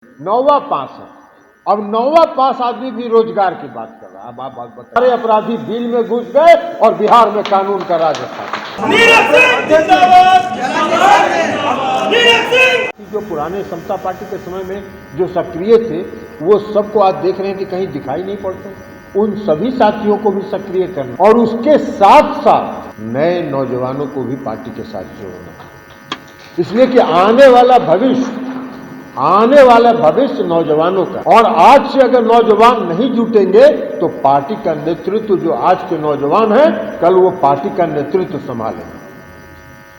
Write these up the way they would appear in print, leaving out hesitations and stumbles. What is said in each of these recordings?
9वां पास है। अब 9वां पास आदमी भी रोजगार की बात कर रहा है। अब आप बताइए, सारे अपराधी बिल में घुस गए और बिहार में कानून का राज स्थापित। जो पुराने समता पार्टी के समय में जो सक्रिय थे वो सबको आज देख रहे हैं कि कहीं दिखाई नहीं पड़ते। उन सभी साथियों को भी सक्रिय करना और उसके साथ साथ नए नौजवानों को भी पार्टी के साथ जोड़ना, इसलिए कि आने वाला भविष्य नौजवानों का। और आज से अगर नौजवान नहीं जुटेंगे तो पार्टी का नेतृत्व जो आज के नौजवान हैं कल वो पार्टी का नेतृत्व संभालेंगे।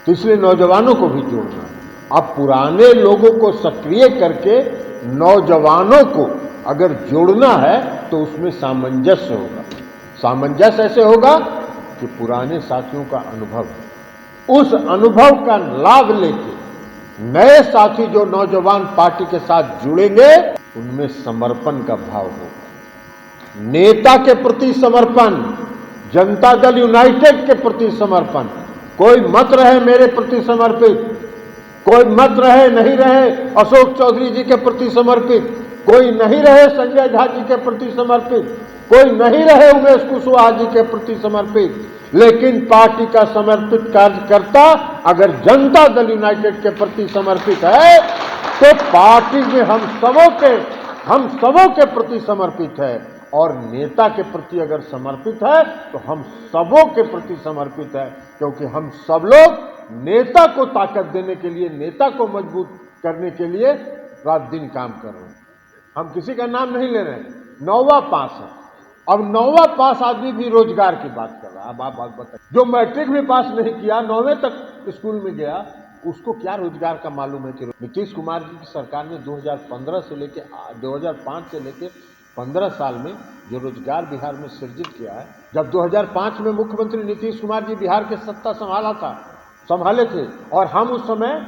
तो इसलिए नौजवानों को भी जोड़ना है। अब पुराने लोगों को सक्रिय करके नौजवानों को अगर जोड़ना है तो उसमें सामंजस्य होगा। सामंजस्य ऐसे होगा कि पुराने साथियों का अनुभव, उस अनुभव का लाभ लेके नए साथी जो नौजवान पार्टी के साथ जुड़ेंगे उनमें समर्पण का भाव होगा। नेता के प्रति समर्पण, जनता दल यूनाइटेड के प्रति समर्पण। कोई मत रहे मेरे प्रति समर्पित, कोई मत रहे नहीं रहे अशोक चौधरी जी के प्रति समर्पित, कोई नहीं रहे संजय झा जी के प्रति समर्पित, कोई नहीं रहे उमेश कुशवाहा जी के प्रति समर्पित, लेकिन पार्टी का समर्पित कार्यकर्ता अगर जनता दल यूनाइटेड के प्रति समर्पित है तो पार्टी में हम सबों के प्रति समर्पित है। और नेता के प्रति अगर समर्पित है तो हम सबों के प्रति समर्पित है, क्योंकि हम सब लोग नेता को ताकत देने के लिए, नेता को मजबूत करने के लिए रात दिन काम कर रहे हैं। हम किसी का नाम नहीं ले रहे हैं। 9वां पास है। अब 9वां पास आदमी भी रोजगार की बात कर रहा है। अब आप बताइए, जो मैट्रिक भी पास नहीं किया, 9वें तक स्कूल में गया, उसको क्या रोजगार का मालूम है। कि नीतीश कुमार जी की सरकार ने 2015 से लेके 2005 से लेके 15 साल में जो रोजगार बिहार में सृजित किया है। जब 2005 में मुख्यमंत्री नीतीश कुमार जी बिहार के सत्ता संभाले थे और हम उस समय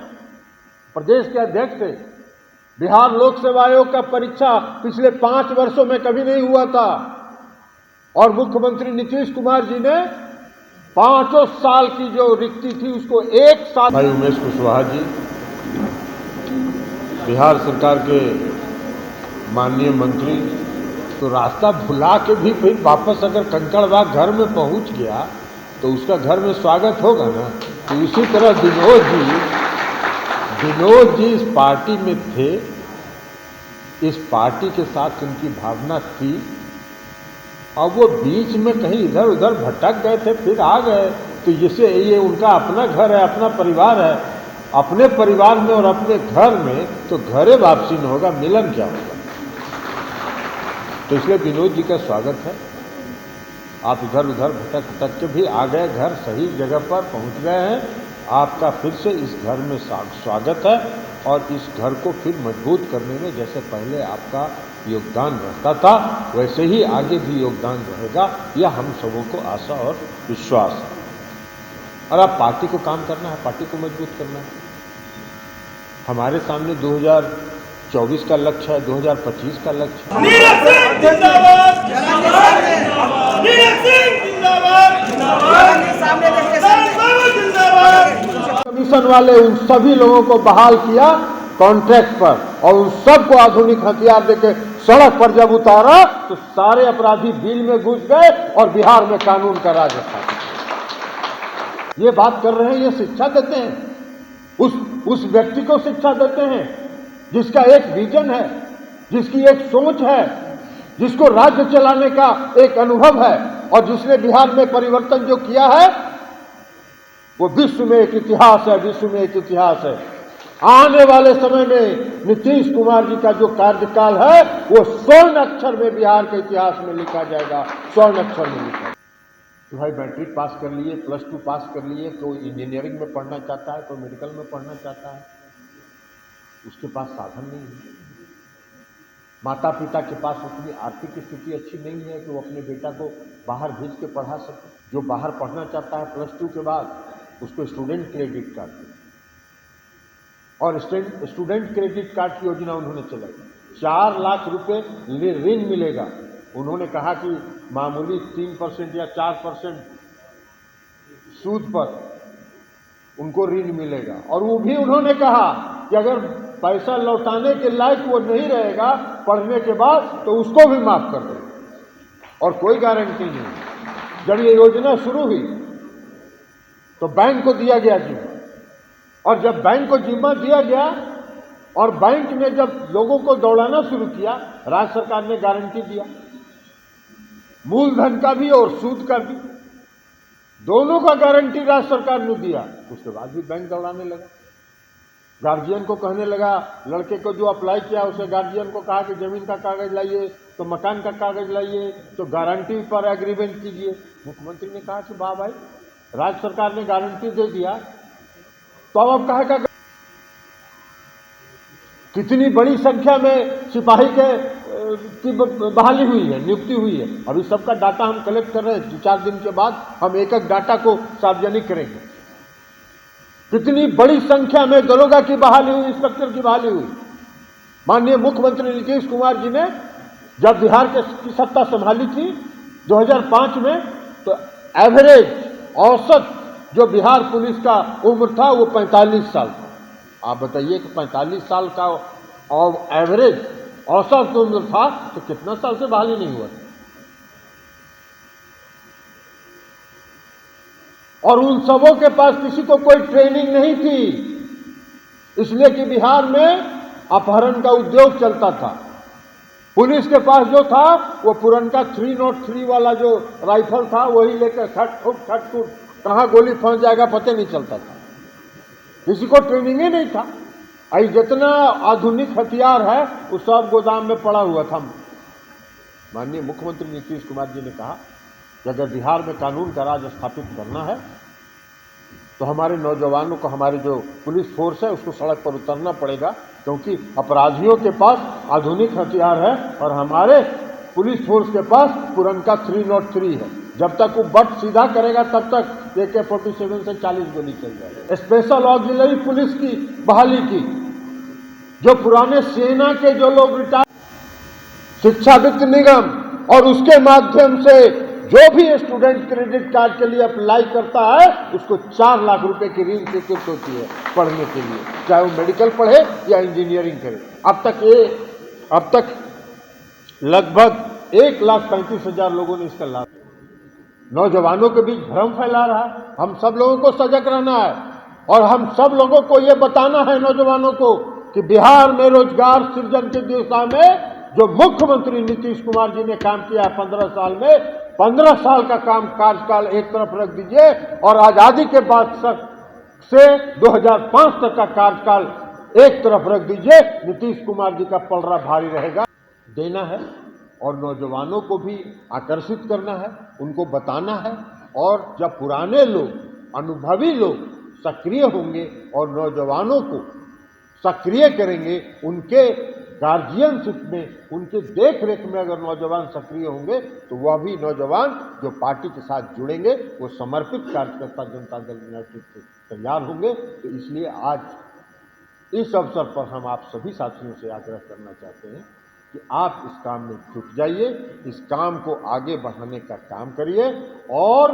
प्रदेश के अध्यक्ष थे। बिहार लोक सेवा आयोग का परीक्षा पिछले 5 वर्षों में कभी नहीं हुआ था और मुख्यमंत्री नीतीश कुमार जी ने 5 साल की जो रिक्ति थी उसको 1 साल। भाई उमेश कुशवाहा जी बिहार सरकार के माननीय मंत्री, तो रास्ता भुला के भी फिर वापस अगर कंकड़बाग घर में पहुंच गया तो उसका घर में स्वागत होगा ना। तो इसी तरह विनोद जी इस पार्टी में थे, इस पार्टी के साथ उनकी भावना थी। अब वो बीच में कहीं इधर उधर भटक गए थे, फिर आ गए। तो ये उनका अपना घर है, अपना परिवार है। अपने परिवार में और अपने घर में तो घरे वापसी न होगा, मिलन क्या होगा। तो इसलिए विनोद जी का स्वागत है। आप इधर उधर भटक के भी आ गए, घर सही जगह पर पहुंच गए हैं। आपका फिर से इस घर में स्वागत है और इस घर को फिर मजबूत करने में जैसे पहले आपका योगदान रहता था वैसे ही आगे भी योगदान रहेगा, यह हम सबों को आशा और विश्वास है। और अब पार्टी को काम करना है, पार्टी को मजबूत करना है। हमारे सामने 2024 का लक्ष्य है, 2025 का लक्ष्य कमीशन वाले उन सभी लोगों को बहाल किया कॉन्ट्रैक्ट पर और उन सबको आधुनिक हथियार देके सड़क पर जब उतारा तो सारे अपराधी बिल में घुस गए और बिहार में कानून का राज स्थापित। ये बात कर रहे हैं, ये शिक्षा देते हैं, उस व्यक्ति को शिक्षा देते हैं जिसका एक विजन है, जिसकी एक सोच है, जिसको राज्य चलाने का एक अनुभव है और जिसने बिहार में परिवर्तन जो किया है वो विश्व में एक इतिहास है, विश्व में एक इतिहास है। आने वाले समय में नीतीश कुमार जी का जो कार्यकाल है वो स्वर्ण अक्षर में बिहार के इतिहास में लिखा जाएगा, स्वर्ण अक्षर में लिखा। तो भाई मैट्रिक पास कर लिए, +2 पास कर लिए, कोई इंजीनियरिंग में पढ़ना चाहता है, कोई मेडिकल में पढ़ना चाहता है, उसके पास साधन नहीं है। माता पिता के पास उतनी आर्थिक स्थिति अच्छी नहीं है कि वो अपने बेटा को बाहर भेज के पढ़ा सके। जो बाहर पढ़ना चाहता है +2 के बाद उसको स्टूडेंट क्रेडिट कार्ड और स्टूडेंट क्रेडिट कार्ड की योजना उन्होंने चलाई। 4 लाख रुपए ऋण मिलेगा। उन्होंने कहा कि मामूली 3% या 4% सूद पर उनको ऋण मिलेगा और वो भी उन्होंने कहा कि अगर पैसा लौटाने के लायक वो नहीं रहेगा पढ़ने के बाद, तो उसको भी माफ कर दें, और कोई गारंटी नहीं। जब ये योजना शुरू हुई तो बैंक को दिया गया जिम्मा, और जब बैंक को जिम्मा दिया गया और बैंक ने जब लोगों को दौड़ाना शुरू किया, राज्य सरकार ने गारंटी दिया, मूलधन का भी और सूद का भी, दोनों का गारंटी राज्य सरकार ने दिया। उसके बाद भी बैंक दौड़ाने लगा, गार्जियन को कहने लगा, लड़के को जो अप्लाई किया उसे गार्जियन को कहा कि जमीन का कागज लाइए, तो मकान का कागज लाइए, तो गारंटी पर एग्रीमेंट कीजिए। मुख्यमंत्री ने कहा कि वाह भाई, राज्य सरकार ने गारंटी दे दिया, तो अब कहेगा कितनी बड़ी संख्या में सिपाही की बहाली हुई है, नियुक्ति हुई है। अभी सबका डाटा हम कलेक्ट कर रहे हैं, 2-4 दिन के बाद हम एक एक डाटा को सार्वजनिक करेंगे। कितनी बड़ी संख्या में दरोगा की बहाली हुई, इंस्पेक्टर की बहाली हुई। माननीय मुख्यमंत्री नीतीश कुमार जी ने जब बिहार की सत्ता संभाली थी 2005 में, तो एवरेज औसत जो बिहार पुलिस का उम्र था वो 45 साल था। आप बताइए कि 45 साल का और एवरेज औसत उम्र था, तो कितना साल से बहाली नहीं हुआ। और उन सबों के पास किसी को कोई ट्रेनिंग नहीं थी, इसलिए कि बिहार में अपहरण का उद्योग चलता था। पुलिस के पास जो था वो पुरनका 303 वाला जो राइफल था वही लेकर खट कहाँ गोली फंस जाएगा पता नहीं चलता था, किसी को ट्रेनिंग ही नहीं था। आई जितना आधुनिक हथियार है वो सब गोदाम में पड़ा हुआ था। माननीय मुख्यमंत्री नीतीश कुमार जी ने कहा कि अगर बिहार में कानून का राज स्थापित करना है तो हमारे नौजवानों को, हमारी जो पुलिस फोर्स है उसको सड़क पर उतरना पड़ेगा, क्योंकि अपराधियों के पास आधुनिक हथियार है और हमारे पुलिस फोर्स के पास पुरनका 303 है। जब तक वो बट सीधा करेगा तब तक AK-47 से 40 गोली चल जाएगी। स्पेशल ऑक्सिलरी पुलिस की बहाली की, जो पुराने सेना के जो लोग रिटायर, शिक्षा वित्त निगम और उसके माध्यम से जो भी स्टूडेंट क्रेडिट कार्ड के लिए अप्लाई करता है उसको 4 लाख रुपए की ऋण स्वीकृत होती है पढ़ने के लिए, चाहे वो मेडिकल पढ़े या इंजीनियरिंग करे। अब तक लगभग 1,35,000 लोगों ने इसका लाभ। नौजवानों के बीच भ्रम फैला रहा है। हम सब लोगों को सजग रहना है और हम सब लोगों को ये बताना है नौजवानों को कि बिहार में रोजगार सृजन की दिशा में जो मुख्यमंत्री नीतीश कुमार जी ने काम किया 15 साल में, 15 साल का काम कार्यकाल एक तरफ रख दीजिए और आजादी के बाद से 2005 तक का कार्यकाल एक तरफ रख दीजिए। नीतीश कुमार जी का पलड़ा भारी रहेगा। देना है और नौजवानों को भी आकर्षित करना है, उनको बताना है। और जब पुराने लोग, अनुभवी लोग सक्रिय होंगे और नौजवानों को सक्रिय करेंगे, उनके गार्जियनशिप में, उनके देख रेख में अगर नौजवान सक्रिय होंगे तो वह भी नौजवान जो पार्टी के साथ जुड़ेंगे वो समर्पित कार्यकर्ता जनता दल यूनाइटेड से तैयार होंगे। तो इसलिए आज इस अवसर पर हम आप सभी साथियों से आग्रह करना चाहते हैं कि आप इस काम में जुट जाइए, इस काम को आगे बढ़ाने का काम करिए और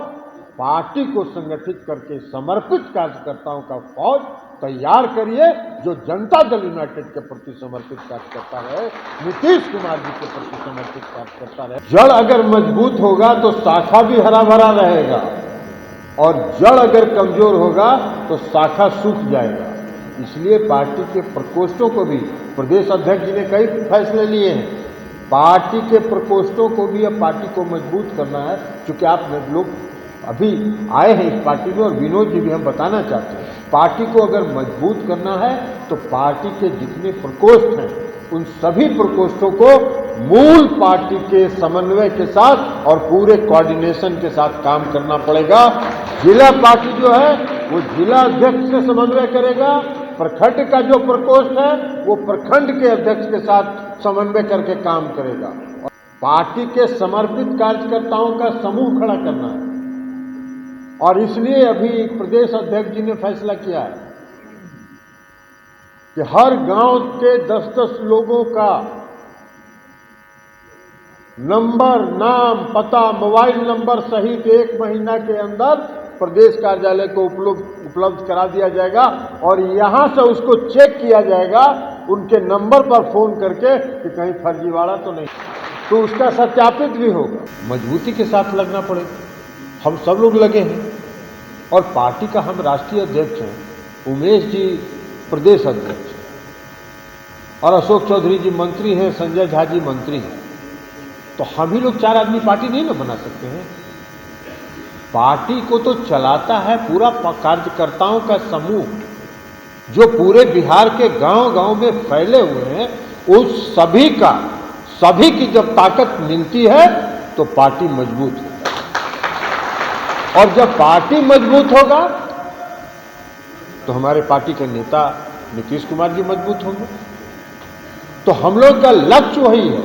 पार्टी को संगठित करके समर्पित कार्यकर्ताओं का फौज तैयार करिए जो जनता दल यूनाइटेड के प्रति समर्पित कार्यकर्ता रहे, नीतीश कुमार जी के प्रति समर्पित कार्यकर्ता रहे। जड़ अगर मजबूत होगा तो शाखा भी हरा भरा रहेगा और जड़ अगर कमजोर होगा तो शाखा सूख जाएगा। इसलिए पार्टी के प्रकोष्ठों को भी प्रदेश अध्यक्ष जी ने कई फैसले लिए हैं। पार्टी के प्रकोष्ठों को भी अब पार्टी को मजबूत करना है, क्योंकि आप लोग अभी आए हैं इस पार्टी में और विनोद जी भी हम बताना चाहते हैं, पार्टी को अगर मजबूत करना है तो पार्टी के जितने प्रकोष्ठ हैं उन सभी प्रकोष्ठों को मूल पार्टी के समन्वय के साथ और पूरे कोऑर्डिनेशन के साथ काम करना पड़ेगा। जिला पार्टी जो है वो जिला अध्यक्ष से समन्वय करेगा, प्रखंड का जो प्रकोष्ठ है वो प्रखंड के अध्यक्ष के साथ समन्वय करके काम करेगा और पार्टी के समर्पित कार्यकर्ताओं का समूह खड़ा करना है। और इसलिए अभी प्रदेश अध्यक्ष जी ने फैसला किया है कि हर गांव के 10-10 लोगों का नंबर, नाम, पता, मोबाइल नंबर सहित 1 महीना के अंदर प्रदेश कार्यालय को उपलब्ध करा दिया जाएगा और यहां से उसको चेक किया जाएगा उनके नंबर पर फोन करके कि कहीं फर्जीवाड़ा तो नहीं, तो उसका सत्यापित भी होगा। मजबूती के साथ लगना पड़ेगा। हम सब लोग लगे हैं और पार्टी का हम राष्ट्रीय अध्यक्ष हैं, उमेश जी प्रदेश अध्यक्ष और अशोक चौधरी जी मंत्री हैं, संजय झा जी मंत्री हैं, तो हम ही लोग 4 आदमी पार्टी नहीं ना बना सकते हैं। पार्टी को तो चलाता है पूरा कार्यकर्ताओं का समूह, जो पूरे बिहार के गांव-गांव में फैले हुए हैं। उस सभी की जब ताकत मिलती है तो पार्टी मजबूत होती है, और जब पार्टी मजबूत होगा तो हमारे पार्टी के नेता नीतीश कुमार जी मजबूत होंगे। तो हम लोग का लक्ष्य वही है